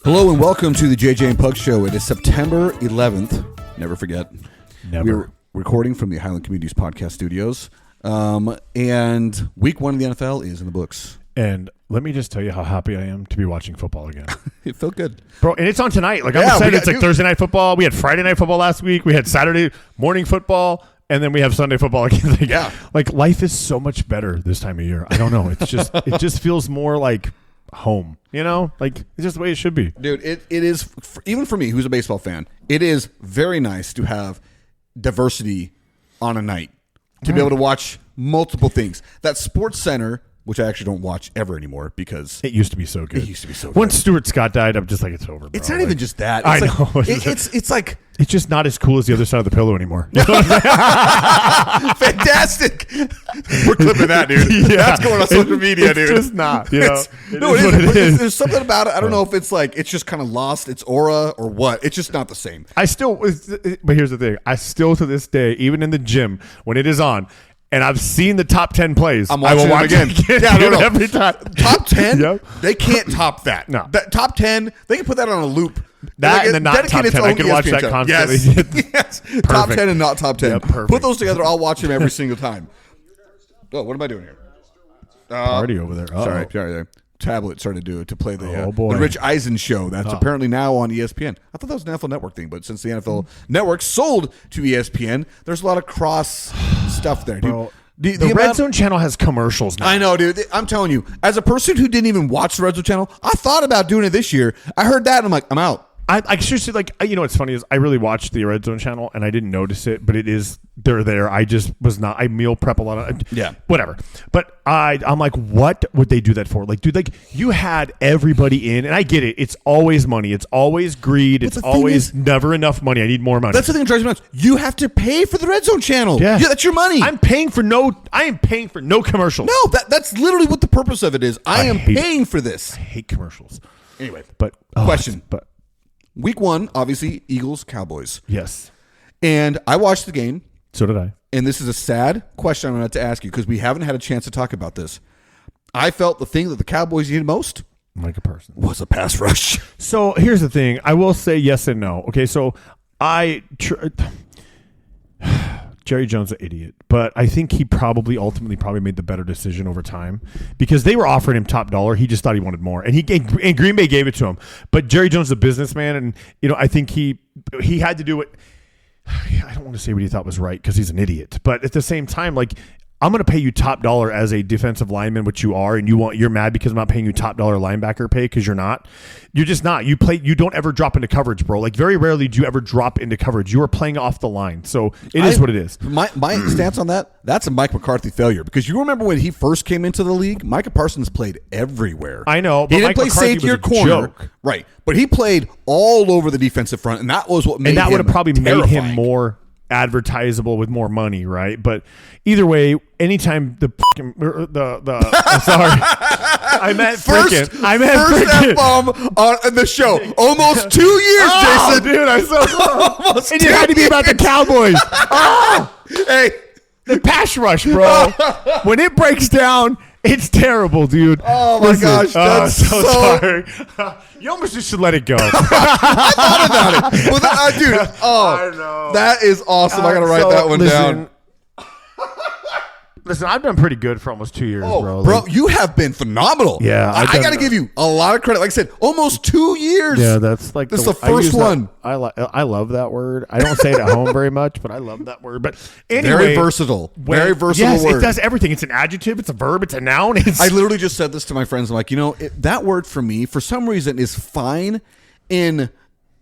Hello and welcome to the JJ and Pug Show. It is September 11th. Never forget. Never. We're recording from the Highland Communities Podcast Studios. And week one of the NFL is in the books. And let me just tell you how happy I am to be watching football again. It felt good. Bro, and it's on tonight. Like, I'm excited. It's like Thursday night football. We had Friday night football last week. We had Saturday morning football. And then we have Sunday football again. Like life is so much better this time of year. I don't know. It's just it just feels more like home. You know, like it's just the way it should be. Dude, it is, even for me, who's a baseball fan, it is very nice to have diversity on a night, to be able to watch multiple things. That Sports Center, which I actually don't watch ever anymore because it used to be so good. It used to be so good. Once Stuart Scott died, I'm just like, it's over, bro. It's not even just that. I It's know. It's like... It's just not as cool as the other side of the pillow anymore. Fantastic. We're clipping that, dude. Yeah. That's going on social media, dude. It's just not. You know? It is. There's something about it. I don't know if it's like, it's just kind of lost its aura or what. It's just not the same. But here's the thing. I still, to this day, even in the gym, when it is on, and I've seen the top 10 plays, I will watch it again. Yeah, every time. Top 10? Yep. They can't top that. No. That top 10, they can put that on a loop. That and the not top 10. I can watch that constantly. Yes. Top 10 and not top 10. Yeah, perfect. Put those together. I'll watch them every single time. Oh, what am I doing here? Party over there. Sorry. The tablet started to play the boy. Rich Eisen show. That's apparently now on ESPN. I thought that was an NFL Network thing, but since the NFL Network sold to ESPN, there's a lot of cross stuff there, dude. Bro, the Red Zone channel has commercials now. I know, dude. I'm telling you, as a person who didn't even watch the Red Zone channel, I thought about doing it this year. I heard that, and I'm like, I'm out. I seriously, like, you know what's funny is I really watched the Red Zone channel and I didn't notice it, but they're there. I just was not. I meal prep a lot of whatever. But I'm like, what would they do that for? Like, dude, like you had everybody in, and I get it. It's always money. It's always greed. It's always never enough money. I need more money. That's the thing that drives me nuts. You have to pay for the Red Zone channel. Yeah, that's your money. I am paying for no commercials. No, that's literally what the purpose of it is. I am paying for this. I hate commercials. Anyway, but question. But week one, obviously, Eagles, Cowboys. Yes. And I watched the game. So did I. And this is a sad question I'm going to ask you because we haven't had a chance to talk about this. I felt the thing that the Cowboys needed most, like a person, was a pass rush. So here's the thing. I will say yes and no. Okay, so Jerry Jones is an idiot, but I think he ultimately made the better decision over time because they were offering him top dollar. He just thought he wanted more, and Green Bay gave it to him. But Jerry Jones is a businessman, and I think he had to do it. I don't want to say what he thought was right because he's an idiot, but at the same time, like, I'm going to pay you top dollar as a defensive lineman, which you are, and you're mad because I'm not paying you top dollar linebacker pay because you're not. You're just not. You don't ever drop into coverage, bro. Like, very rarely do you ever drop into coverage. You are playing off the line, so it is what it is. My stance on that's a Mike McCarthy failure because you remember when he first came into the league, Micah Parsons played everywhere. I know, but he didn't Mike play McCarthy safety or was a corner, joke. right? But he played all over the defensive front, and that was what made him and that would have probably terrifying. made him more advertisable with more money, right? But either way, anytime sorry, I meant first F-bomb on the show. Almost 2 years, Jason. Dude, I'm so close. And it had to be about the Cowboys. Hey, the pass rush, bro. When it breaks down, it's terrible, dude. Oh my gosh, that's so sorry. You almost just should let it go. I thought about it. Well, dude, I know. That is awesome. I got to write that one down. Listen, I've been pretty good for almost 2 years, bro. Bro, you have been phenomenal. Yeah. I got to give you a lot of credit. Like I said, almost 2 years. Yeah, that's like this is the first one. I love that word. I don't say it at home very much, but I love that word. But anyway, very versatile. Very versatile yes, word. It does everything. It's an adjective. It's a verb. It's a noun. I literally just said this to my friends. I'm like, that word for me, for some reason, is fine in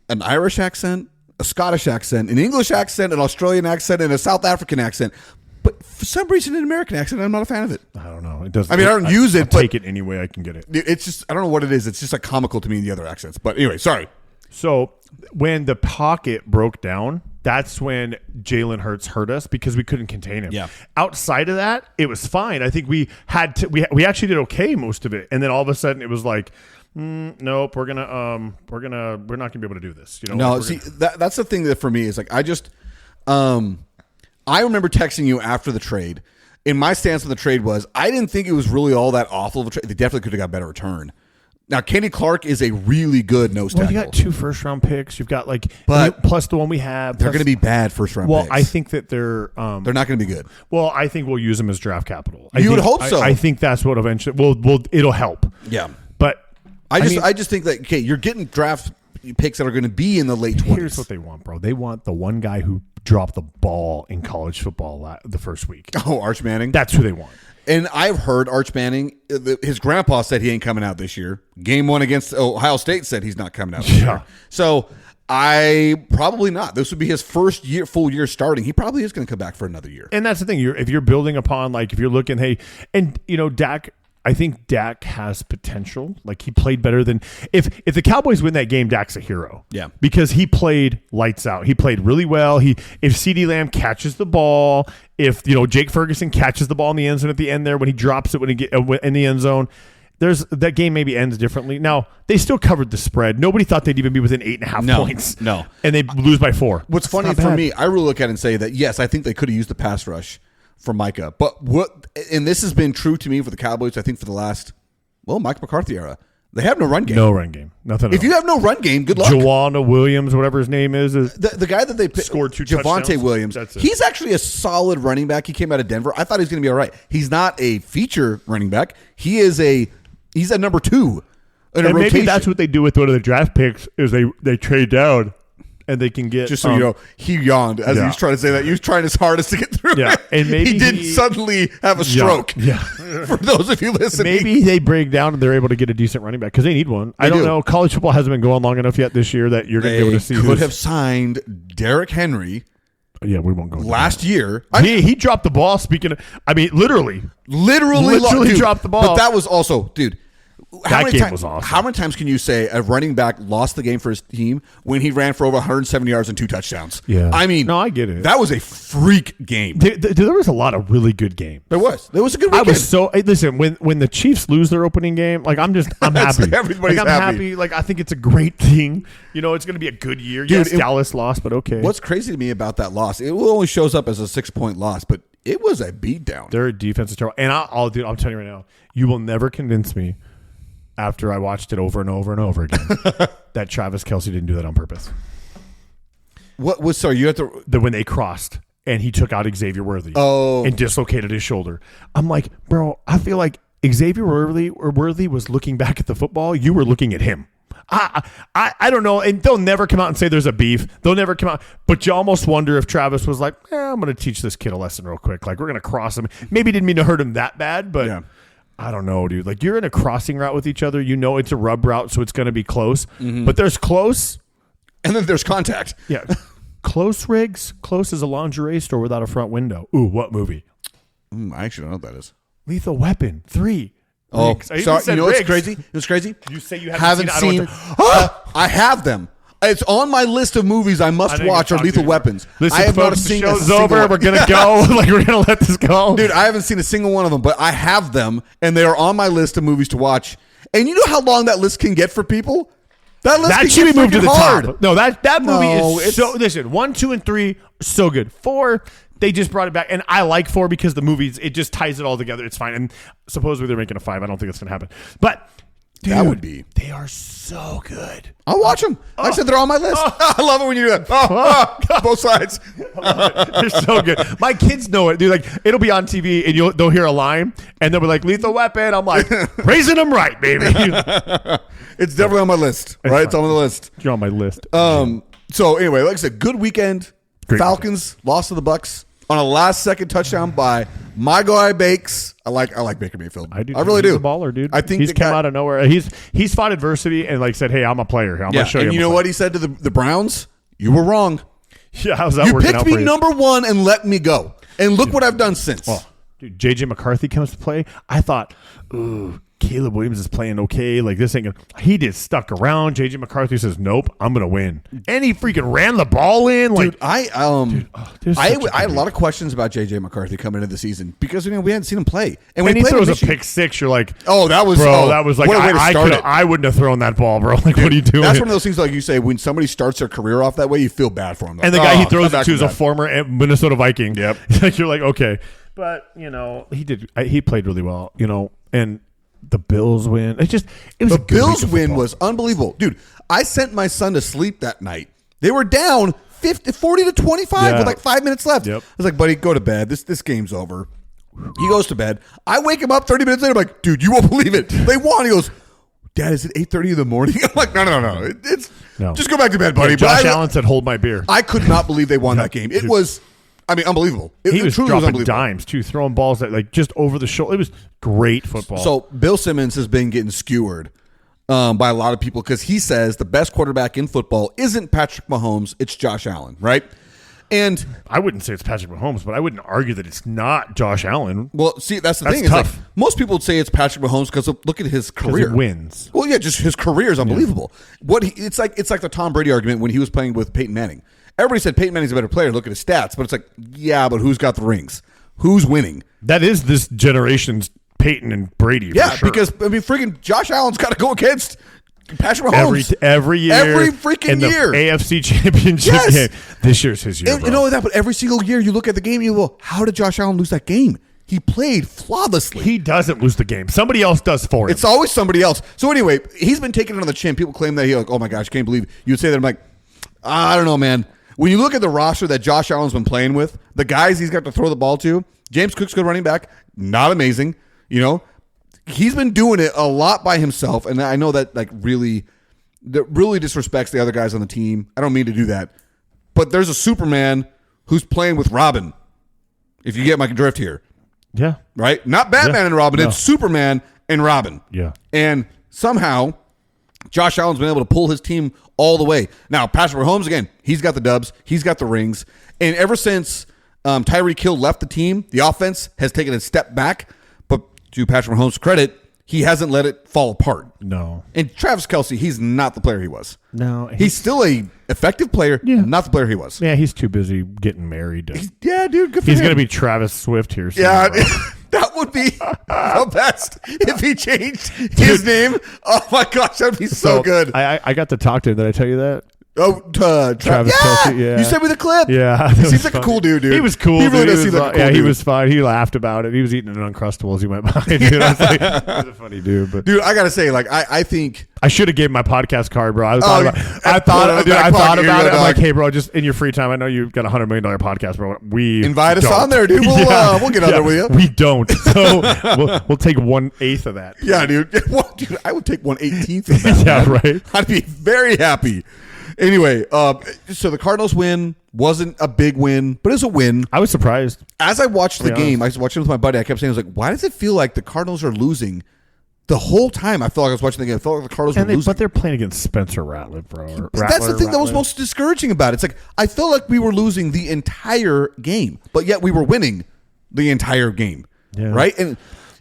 an Irish accent, a Scottish accent, an English accent, an Australian accent, and a South African accent. But for some reason, in an American accent, I'm not a fan of it. I don't know. It doesn't. I mean, I don't use it. I take it any way I can get it. It's just, I don't know what it is. It's just like comical to me in the other accents. But anyway, sorry. So when the pocket broke down, that's when Jalen Hurts hurt us because we couldn't contain him. Yeah. Outside of that, it was fine. I think we we actually did okay most of it, and then all of a sudden it was like, nope, we're not gonna be able to do this. No, see, that's the thing that for me is like I remember texting you after the trade, and my stance on the trade was I didn't think it was really all that awful of a trade. They definitely could have got a better return. Now, Kenny Clark is a really good nose Well, tackle. you got 2 first-round picks. You've got But plus the one we have. They're going to be bad first-round Well, picks. I think that they're not going to be good. Well, I think we'll use them as draft capital. You would hope so. I think that's what eventually it'll help. Yeah. But I just think that, okay, you're getting draft picks that are going to be in the late 20s. here's what they want, bro. They want the one guy who dropped the ball in college football the first week. Oh, Arch Manning. That's who they want. And I've heard Arch Manning, his grandpa said he ain't coming out this year. Game 1 against Ohio State said he's not coming out this year. So I probably not. This would be his first full year starting. He probably is going to come back for another year. And that's the thing. If you're building upon, like, if you're looking, hey, and Dak. I think Dak has potential. Like, he played better than if the Cowboys win that game, Dak's a hero. Yeah. Because he played lights out. He played really well. If CeeDee Lamb catches the ball, if Jake Ferguson catches the ball in the end zone at the end there when he drops it when he get in the end zone, that game maybe ends differently. Now, they still covered the spread. Nobody thought they'd even be within 8.5 points. No. And they lose by 4. What's funny for me, I really look at it and say that, yes, I think they could have used the pass rush for Micah. But and this has been true to me for the Cowboys, I think, for the last, Mike McCarthy era. They have no run game. No run game. Nothing at all. If you have no run game, good luck. Juwan Williams, whatever his name is the guy that they picked, scored 2 Javonte touchdowns. Williams. That's it. He's actually a solid running back. He came out of Denver. I thought he was going to be all right. He's not a feature running back. He's a number 2 in a and rotation. maybe that's what they do with one of the draft picks is they trade down and they can get Just so you know, he yawned as he Yeah. was trying to say that. He was trying his hardest to get through. Yeah, it. and maybe he didn't suddenly have a stroke. Yeah. For those of you listening, Maybe they break down and they're able to get a decent running back because they need one. I don't do. know. College football hasn't been going long enough yet this year that you're going to be able to see. could who's- have signed Derrick Henry Yeah, we won't go into last year. that. He dropped the ball. Speaking of, literally Literally dropped the ball. But that was also, dude. That game was awesome. How many times can you say a running back lost the game for his team when he ran for over 170 yards and 2 touchdowns? Yeah. I mean, No, I get it. That was a freak game. There was a lot of really good games. There was a good I weekend. was so listen when the Chiefs lose their opening game, like I'm happy. Everybody's I'm happy. Like I think it's a great thing. It's going to be a good year. Dude, Yes, Dallas lost, but okay. What's crazy to me about that loss? It only shows up as a 6-point loss, but it was a beatdown. Their defense is terrible. And I'm telling you right now, you will never convince me after I watched it over and over and over again that Travis Kelce didn't do that on purpose. What was sorry? You have to. When they crossed and he took out Xavier Worthy and dislocated his shoulder. I'm like, bro, I feel like Xavier Worthy was looking back at the football. You were looking at him. I don't know, and they'll never come out and say there's a beef. They'll never come out, but you almost wonder if Travis was like, I'm going to teach this kid a lesson real quick. Like, we're going to cross him. Maybe didn't mean to hurt him that bad, but Yeah. I don't know, dude. Like, you're in a crossing route with each other. It's a rub route, so it's going to be close. But there's close. And then there's contact. Yeah. Close, Riggs. Close is a lingerie store without a front window. Ooh, what movie? I actually don't know what that is. Lethal Weapon 3. Oh, Riggs. I even sorry. said You know what's Riggs. crazy? You know what's crazy? You say you haven't seen it. I don't want I have them. It's on my list of movies I must watch are Lethal Weapons. Listen, I have not folks, the seen a show's single over. one. We're going to go. Like, we're going to let this go. Dude, I haven't seen a single one of them, but I have them, and they are on my list of movies to watch. And you know how long that list can get for people? That list That can should get be moved to the freaking hard. top. No, that movie No, is so. Listen, 1, 2, and 3 so good. 4, they just brought it back, and I like 4 because the movies it just ties it all together. It's fine, and supposedly they're making a 5. I don't think it's going to happen, but dude, That would be. They are so good. I'll watch them. Like I said, they're on my list. I love it when you do that. Both sides. They're so good. My kids know it, dude. Like, it'll be on TV, and they'll hear a line, and they'll be like, "Lethal Weapon." I'm like, raising them right, baby. It's definitely on my list. Right? It's on the list. You're on my list. So anyway, like I said, good weekend. Great Falcons lost to the Bucks on a last-second touchdown by my guy Bakes. I like Baker Mayfield. I really do. He's a baller, dude. I think he's the come guy- out of nowhere. He's fought adversity and like said, "Hey, I'm a player. I'm gonna show you." And you know what he said to the Browns? You were wrong. Yeah, how's that You working picked out me for you? number 1 and let me go. And look what I've done since. Oh, dude, JJ McCarthy comes to play. I thought, ooh, Caleb Williams is playing okay. Like, this ain't gonna. He just stuck around. JJ McCarthy says, "Nope, I'm gonna win," and he freaking ran the ball in. Like, Dude, I there's such a had a good lot of questions about JJ McCarthy coming into the season because we hadn't seen him play. And when when he played throws in a Michigan- pick 6, you're like, Oh, that was bro, that was like what a way to start it. I wouldn't have thrown that ball, bro. Like, what are you doing? That's one of those things like you say when somebody starts their career off that way, you feel bad for him. Like, And the guy he come throws it back to is from a that. former Minnesota Viking. Yep. Like, you're like, okay. But, he played really well, and the Bills win. It was The a good Bills week of win football. was unbelievable. Dude, I sent my son to sleep that night. They were down 40 to 25 Yeah. with like 5 minutes left. Yep. I was like, buddy, go to bed. This game's over. He goes to bed. I wake him up 30 minutes later. I'm like, dude, you won't believe it. They won. He goes, Dad, is it 8:30 in the morning? I'm like, no. It's No. just go back to bed, buddy. Yeah, Josh But Allen said, "Hold my beer." I could not believe they won that game. It was, unbelievable. He It was truly dropping unbelievable. dimes too, throwing balls that like just over the shoulder. It was great football. So Bill Simmons has been getting skewered by a lot of people because he says the best quarterback in football isn't Patrick Mahomes, it's Josh Allen, right? And I wouldn't say it's Patrick Mahomes, but I wouldn't argue that it's not Josh Allen. well, see, that's the That's thing. Is like tough. most people would say it's Patrick Mahomes because look at his 'Cause career. he wins. Well, yeah, just his career is unbelievable. It's like the Tom Brady argument when he was playing with Peyton Manning. Everybody said Peyton Manning's a better player. Look at his stats, but it's like, yeah, but who's got the rings? Who's winning? That is this generation's Peyton and Brady. Yeah, for sure. because freaking Josh Allen's got to go against Patrick Mahomes every year, every freaking in the year. AFC Championship Yes. game. This year's his year. And bro. not only that, but every single year you look at the game, you go, how did Josh Allen lose that game? He played flawlessly. He doesn't lose the game. Somebody else does for him. It's always somebody else. So anyway, he's been taken on the chin. People claim that he like, oh my gosh, can't believe you would say that. I'm like, I don't know, man. When you look at the roster that Josh Allen's been playing with, the guys he's got to throw the ball to, James Cook's good running back, not amazing. You know, he's been doing it a lot by himself, and I know that really disrespects the other guys on the team. I don't mean to do that, but there's a Superman who's playing with Robin. If you get my drift here. yeah. Right? Not Batman Yeah. and Robin. No. It's Superman and Robin. Yeah. And somehow, Josh Allen's been able to pull his team all the way. Now, Patrick Mahomes, again, he's got the dubs. He's got the rings. And ever since Tyreek Hill left the team, the offense has taken a step back. But to Patrick Mahomes' credit, he hasn't let it fall apart. No. And Travis Kelce, he's not the player he was. No. He's still a effective player, Yeah. not the player he was. Yeah, he's too busy getting married. Yeah, dude, good for He's him. going to be Travis Swift here soon. Yeah, bro. that would be the best if he changed his name. Oh my gosh, that'd be so good. I got to talk to him. Did I tell you that? Oh, Travis Kelce, yeah. You sent me the clip. Yeah. He It was seems like a funny. cool dude. He was cool. He really dude. does seem like a cool yeah, dude. he was fine. He laughed about it. He was eating an Uncrustable as he went by. Dude. I was like, he's a funny dude. But Dude, I gotta say, like, I think I should have gave him my podcast card, bro. I Oh, thought I about, thought I of thought, dude, that I thought part, about you're it. I'm a like, dog. hey, bro, just in your free time, I know you've got a $100 million podcast, bro. We Invite us don't. on there, dude. We'll get on there with you. We don't. So we'll take 1/8 of that. yeah, dude. Dude, I would take 1/18 of that. Yeah, man. right. I'd be very happy. Anyway, so the Cardinals win wasn't a big win, but it's a win. I was surprised. As I watched the Yeah. game, I was watching it with my buddy. I kept saying, I was like, why does it feel like the Cardinals are losing the whole time? I felt like I was watching the game. I felt like the Cardinals were losing. But they're playing against Spencer Rattler, bro. or That's the thing that was Rattler. most discouraging about it. It's like I felt like we were losing the entire game, but yet we were winning the entire game. Yeah. Right? And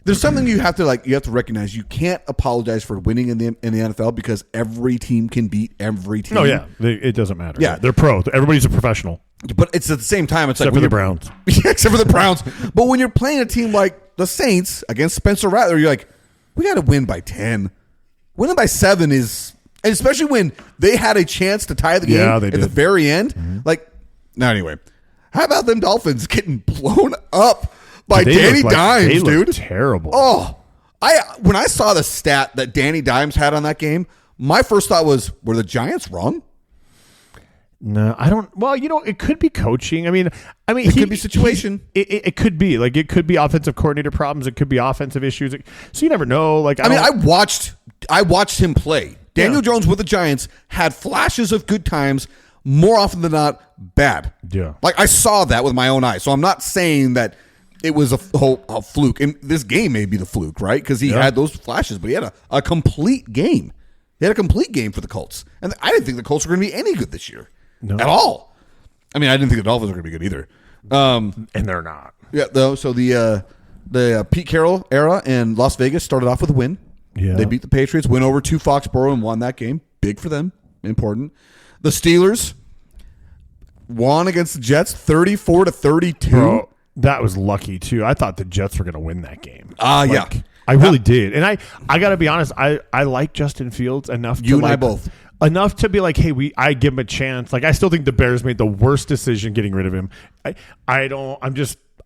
there's something you have to recognize. You can't apologize for winning in the NFL because every team can beat every team. No, yeah, it doesn't matter. Yeah. They're pro. Everybody's a professional, But it's at the same time, it's except like for the when you're- Browns. Yeah, except for the Browns. But when you're playing a team like the Saints against Spencer Rattler, you're like, we got to win by 10. Winning by 7 is, and especially when they had a chance to tie the game Yeah, they at the did. very end. Like, now anyway, how about them Dolphins getting blown up by They Danny look like- they Dimes, look dude? terrible. Oh, when I saw the stat that Danny Dimes had on that game, my first thought was, were the Giants wrong? No, I don't. Well, it could be coaching. I mean, It could be situation. It could be like it could be offensive coordinator problems. It could be offensive issues. So you never know. Like I watched him play. Daniel Yeah. Jones with the Giants had flashes of good times, more often than not bad. Yeah. Like I saw that with my own eyes. So I'm not saying that it was a fluke. And this game may be the fluke, right? Because he had those flashes, but he had a complete game. He had a complete game for the Colts. And I didn't think the Colts were going to be any good this year at all. I mean, I didn't think the Dolphins were going to be good either. and they're not. Yeah, though. So the Pete Carroll era in Las Vegas started off with a win. Yeah. They beat the Patriots, went over to Foxborough and won that game. Big for them, important. The Steelers won against the Jets, 34-32. Bro, that was lucky too. I thought the Jets were going to win that game. Yeah. I really did. And I got to be honest, I like Justin Fields enough to You and like, I both. Enough to be like, hey, I give him a chance. Like I still think the Bears made the worst decision getting rid of him.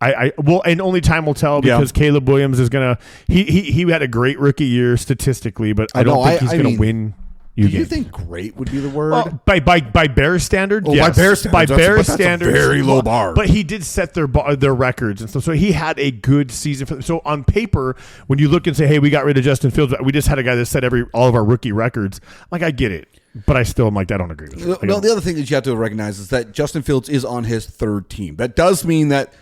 Well, and only time will tell because Caleb Williams is gonna. He had a great rookie year statistically, but I don't think he's gonna win. Do you think great would be the word? Well, by Bears standard, yes. By Bears standards, that's a very low bar. But he did set their records and stuff, so he had a good season. So on paper, when you look and say, "Hey, we got rid of Justin Fields, we just had a guy that set all of our rookie records," like I get it, but I still am like I don't agree with it. No, the other thing that you have to recognize is that Justin Fields is on his third team. That does mean that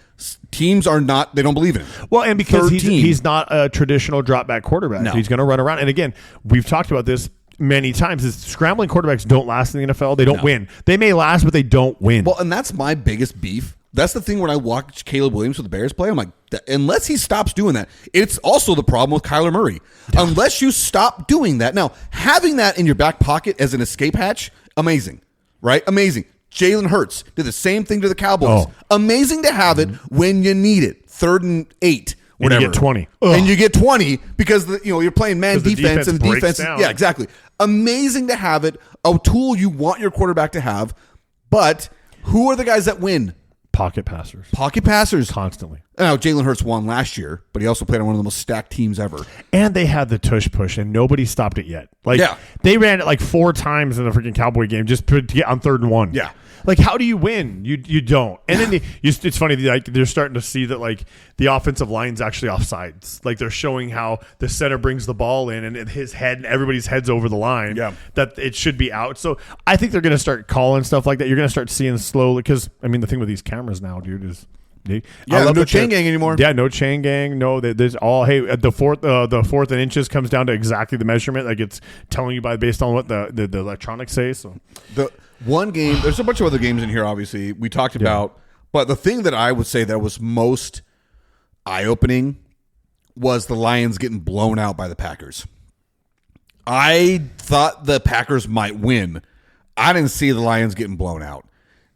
teams are not, they don't believe in him. Well, and because he's not a traditional drop back quarterback. No. He's going to run around. And again, we've talked about this many times, is scrambling quarterbacks don't last in the NFL. They don't win. They may last, but they don't win. Well, and that's my biggest beef. That's the thing when I watch Caleb Williams with the Bears play, I'm like, unless he stops doing that, it's also the problem with Kyler Murray. Unless you stop doing that. Now, having that in your back pocket as an escape hatch, amazing, right? Amazing. Jalen Hurts did the same thing to the Cowboys. Amazing to have it when you need it. 3rd and 8. Whatever. And you get 20. And you get 20 because you're playing man defense and the defense. Down. Exactly. Amazing to have it. A tool you want your quarterback to have. But who are the guys that win? Pocket passers. Pocket passers. Constantly. Now, Jalen Hurts won last year, but he also played on one of the most stacked teams ever. And they had the tush push, and nobody stopped it yet. They ran it like 4 times in the freaking Cowboy game just to get on 3rd and 1. Yeah. Like, how do you win? You don't. And then it's funny, like they're starting to see that like the offensive line's actually offsides. Like they're showing how the center brings the ball in and his head and everybody's head's over the line. Yeah. That it should be out. So I think they're going to start calling stuff like that. You're going to start seeing slowly because I mean the thing with these cameras now, dude, is. No chain gang anymore. Yeah, no chain gang. No, there's all. Hey, the fourth and inches comes down to exactly the measurement. Like it's telling you based on what the electronics say. So the one game, there's a bunch of other games in here. Obviously, we talked about, but the thing that I would say that was most eye opening was the Lions getting blown out by the Packers. I thought the Packers might win. I didn't see the Lions getting blown out,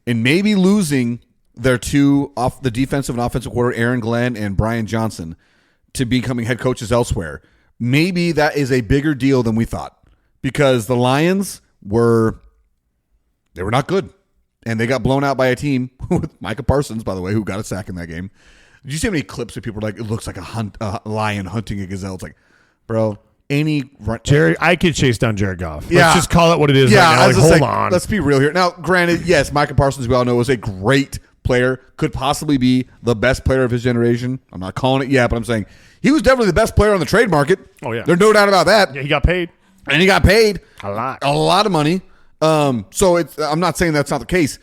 and maybe losing their two off the defensive and offensive coordinator, Aaron Glenn and Brian Johnson, to becoming head coaches elsewhere. Maybe that is a bigger deal than we thought because the Lions were not good, and they got blown out by a team with Micah Parsons, by the way, who got a sack in that game. Did you see how many clips of people are like, it looks like a lion hunting a gazelle? It's like, bro, Jerry, I could chase down Jared Goff. Let's just call it what it is right now. Like, hold on. Let's be real here. Now, granted, yes, Micah Parsons, we all know, was a great player, could possibly be the best player of his generation. I'm not calling it yet, but I'm saying he was definitely the best player on the trade market. Oh, yeah. There's no doubt about that. Yeah, he got paid. And he got paid a lot of money. So I'm not saying that's not the case,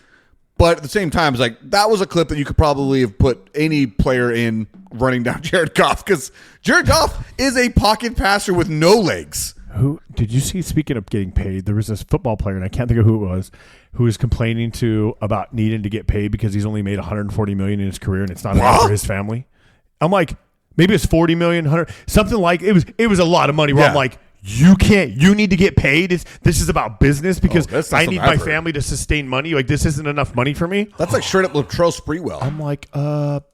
but at the same time, it's like that was a clip that you could probably have put any player in running down Jared Goff because Jared Goff is a pocket passer with no legs. Who did you see? Speaking of getting paid, there was this football player, and I can't think of who it was, who was complaining about needing to get paid because he's only made $140 million in his career, and it's not enough for his family. I'm like, maybe it's $40 million, 100, something like it was a lot of money. Where I'm like, you need to get paid. This is about business because I need my family to sustain money. Like this isn't enough money for me. That's like straight up Latrell Sprewell. I'm like,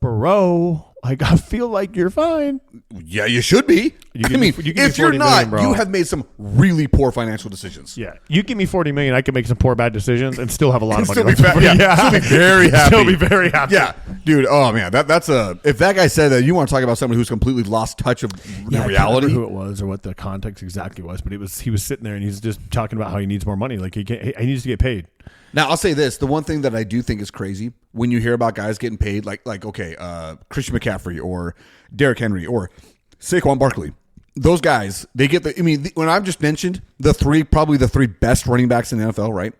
bro. Like, I feel like you're fine. Yeah, you should be. If you're not, you have made some really poor financial decisions. Yeah. You give me $40 million, I can make some poor bad decisions and still have a lot of money. Still be very happy. Still be very happy. Yeah. Dude, oh man, that's if that guy said that, you want to talk about someone who's completely lost touch of reality. I can't remember who it was or what the context exactly was, but he was sitting there and he's just talking about how he needs more money. Like he needs to get paid. Now, I'll say this. The one thing that I do think is crazy when you hear about guys getting paid, like Christian McCaffrey or Derrick Henry or Saquon Barkley, those guys, they get when I've just mentioned probably the three best running backs in the NFL, right?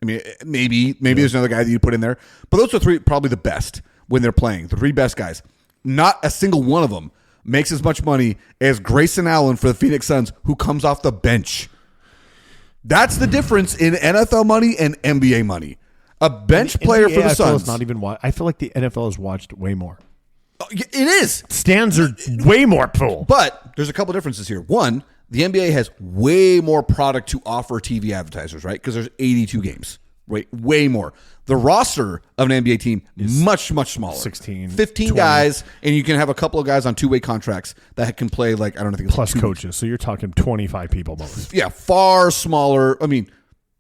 I mean, maybe there's another guy that you put in there, but those are three probably the best when they're playing, the three best guys. Not a single one of them makes as much money as Grayson Allen for the Phoenix Suns, who comes off the bench. That's the difference in NFL money and NBA money. A bench player for the Suns. I feel like the NFL is watched way more. It is. Stands are way more full. But there's a couple differences here. One, the NBA has way more product to offer TV advertisers, right? Because there's 82 games. Way more. The roster of an NBA team is much, much smaller. 16, 15 20. guys, and you can have a couple of guys on two-way contracts that can play like, I don't know, I think it's plus like coaches. So you're talking 25 people most. Yeah, far smaller. I mean,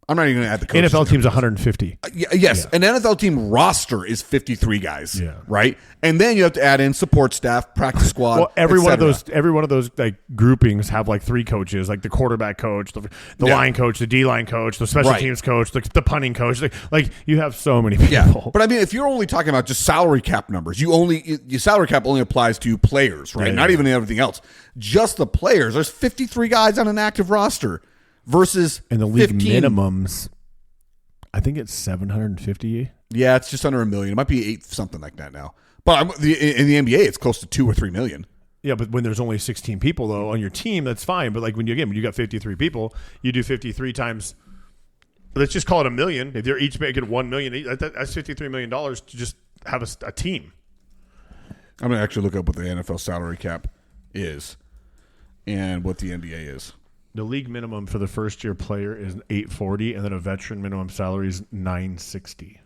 I'm not even going to add the coaches. NFL team's 150. Yes, an NFL team roster is 53 guys, Yeah. right? And then you have to add in support staff, practice squad. Well, every et one of cetera. those like groupings have like 3 coaches, like the quarterback coach, the line coach, the D line coach, the special Right. teams coach, the punting coach. Like you have so many people. Yeah, but I mean, if you're only talking about just salary cap numbers, your salary cap only applies to players, right? Yeah, Not yeah. even everything else. Just the players. There's 53 guys on an active roster versus And the league 15. minimums, I think it's 750. Yeah, it's just under $1 million. It might be 8 something like that now. But in the NBA, it's close to 2 or 3 million. Yeah, but when there's only 16 people though on your team, that's fine. But like when you got 53 people, you do 53 times. Let's just call it $1 million. If they're each making $1 million, that's $53 million to just have a team. I'm going to actually look up what the NFL salary cap is and what the NBA is. The league minimum for the first year player is $840, and then a veteran minimum salary is $960.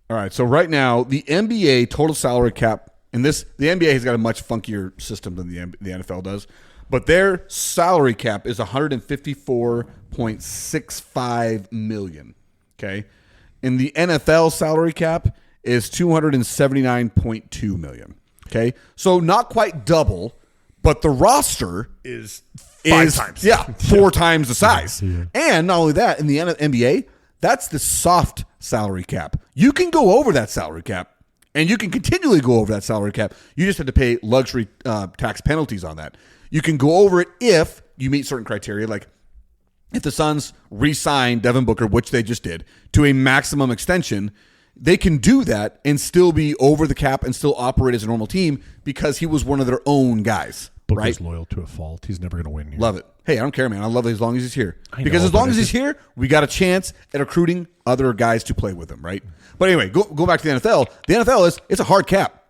All right, so right now, the NBA total salary cap, and the NBA has got a much funkier system than the NFL does, but their salary cap is $154.65 million. Okay, and the NFL salary cap is $279.2 million. Okay, so not quite double, but the roster Is 5 times. Yeah, 4 times the size. And not only that, in the NBA, that's the soft salary cap. You can go over that salary cap, and you can continually go over that salary cap. You just have to pay luxury tax penalties on that. You can go over it if you meet certain criteria, like if the Suns re-sign Devin Booker, which they just did, to a maximum extension, they can do that and still be over the cap and still operate as a normal team because he was one of their own guys. Booker's Right? loyal to a fault. He's never going to win here. Love it. Hey, I don't care, man. I love it as long as he's here. I Because know, as long but as it's he's here, we got a chance at recruiting other guys to play with him, right? But anyway, go back to the NFL. The NFL it's a hard cap.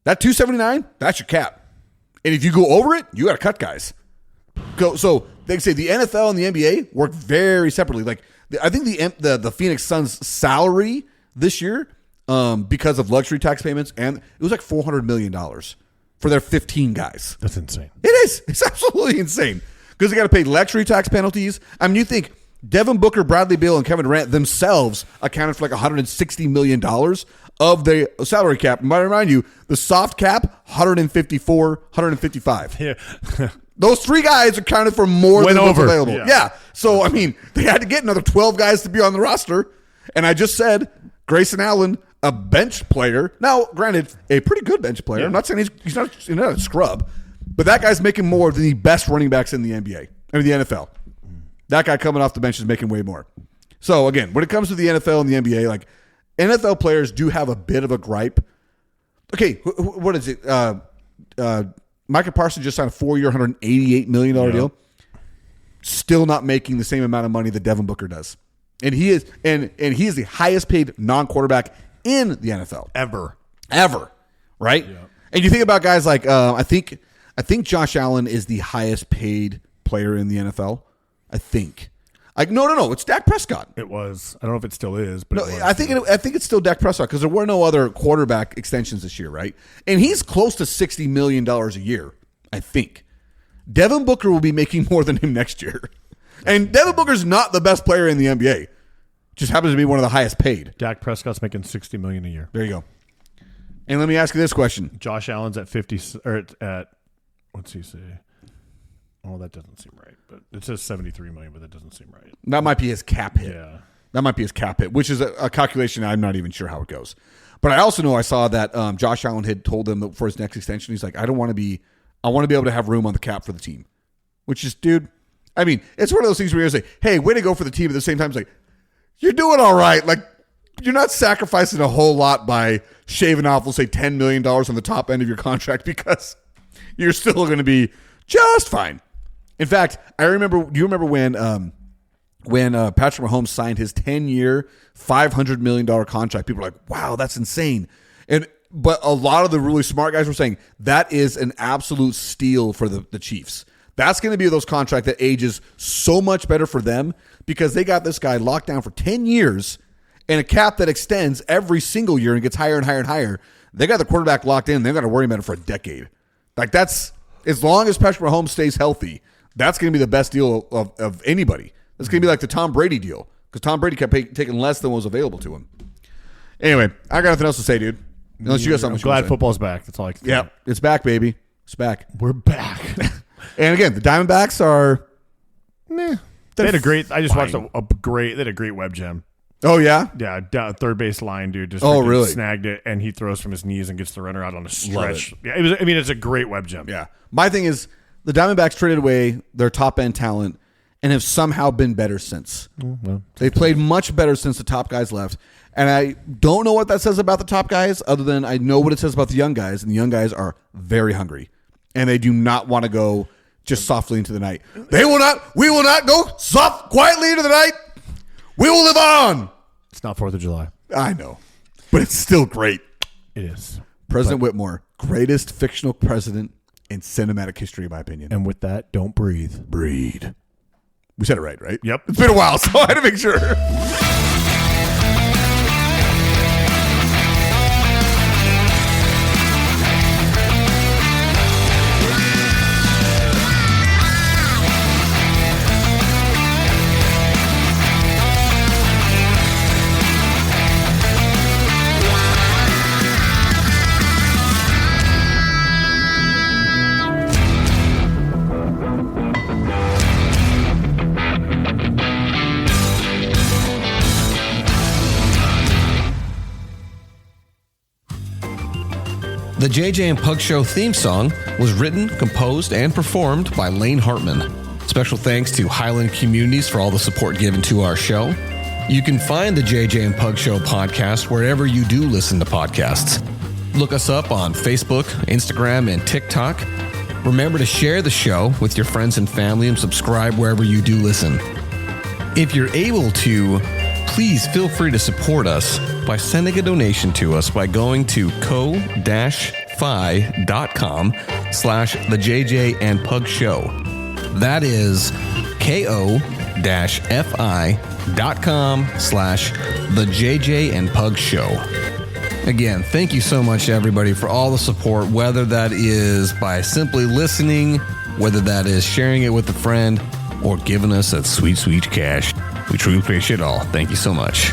That 279, that's your cap. And if you go over it, you got to cut guys. So they say the NFL and the NBA work very separately. Like I think the Phoenix Suns salary this year, because of luxury tax payments, and it was like $400 million for their 15 guys. That's insane. It is. It's absolutely insane because they got to pay luxury tax penalties. I mean, you think Devin Booker, Bradley Beal, and Kevin Durant themselves accounted for like $160 million of the salary cap. And I remind you, the soft cap, 154, 155. Yeah. Those 3 guys accounted for more Went than what's over. available. Yeah. Yeah. So, I mean, they had to get another 12 guys to be on the roster. And I just said Grayson Allen, a bench player. Now, granted, a pretty good bench player. Yeah. I'm not saying he's not a scrub, but that guy's making more than the best running backs in the NBA. I mean, the NFL. That guy coming off the bench is making way more. So, again, when it comes to the NFL and the NBA, like, NFL players do have a bit of a gripe. Okay, what is it? Micah Parsons just signed a 4-year, $188 million deal. Still not making the same amount of money that Devin Booker does. And he is the highest paid non-quarterback in the NFL. Ever. Right? Yeah. And you think about guys like I think Josh Allen is the highest paid player in the NFL. I think. Like no, it's Dak Prescott. It was. I don't know if it still is, but No, it was. I think it's still Dak Prescott because there were no other quarterback extensions this year, right? And he's close to $60 million a year, I think. Devin Booker will be making more than him next year. And Devin Booker's not the best player in the NBA. Just happens to be one of the highest paid. Dak Prescott's making $60 million a year. There you go. And let me ask you this question. Josh Allen's at 50 or at what's he say? Oh, that doesn't seem right. But it says 73 million, but that doesn't seem right. That might be his cap hit. Yeah. That might be his cap hit, which is a calculation I'm not even sure how it goes. But I also know I saw that Josh Allen had told him that for his next extension, he's like, I want to be able to have room on the cap for the team. Which is, dude, I mean, it's one of those things where you say, hey, way to go for the team. At the same time, it's like, you're doing all right. Like, you're not sacrificing a whole lot by shaving off, let's say, $10 million on the top end of your contract because you're still going to be just fine. In fact, do you remember when Patrick Mahomes signed his 10-year, $500 million contract? People were like, wow, that's insane. But a lot of the really smart guys were saying that is an absolute steal for the Chiefs. That's going to be those contract that ages so much better for them because they got this guy locked down for 10 years and a cap that extends every single year and gets higher and higher and higher. They got the quarterback locked in. They've got to worry about it for a decade. Like that's as long as Patrick Mahomes stays healthy, that's going to be the best deal of anybody. That's going to be like the Tom Brady deal. because Tom Brady kept taking less than was available to him. Anyway, I got nothing else to say, dude. Unless you got something. I'm glad football's back. That's all I can say. Yeah, it's back, baby. It's back. We're back. And again, the Diamondbacks are. Meh. They had a great. I just fine. watched a great. They had a great web gem. Oh yeah. Yeah, down third base line, dude. Just really snagged it, and he throws from his knees and gets the runner out on a Love stretch. Yeah, it was. I mean, it's a great web gem. Yeah. My thing is the Diamondbacks traded away their top end talent and have somehow been better since. Well, They've played much better since the top guys left. And I don't know what that says about the top guys, other than I know what it says about the young guys, and the young guys are very hungry. And they do not want to go just softly into the night. We will not go quietly into the night. We will live on. it's not 4th of July. I know. But it's still great. It is. President Whitmore, greatest fictional president in cinematic history, in my opinion. And with that, don't breathe. Breed. We said it right? Yep. It's been a while, so I had to make sure. The JJ and Pug Show theme song was written, composed, and performed by Lane Hartman. Special thanks to Highland Communities for all the support given to our show. You can find the JJ and Pug Show podcast wherever you do listen to podcasts. Look us up on Facebook, Instagram, and TikTok. Remember to share the show with your friends and family and subscribe wherever you do listen. If you're able to, please feel free to support us by sending a donation to us by going to ko-fi.com/the JJ and Pug Show. That is ko-fi.com/the JJ and Pug Show. Again, thank you so much, everybody, for all the support, whether that is by simply listening, whether that is sharing it with a friend, or giving us that sweet, sweet cash. We truly appreciate it all. Thank you so much.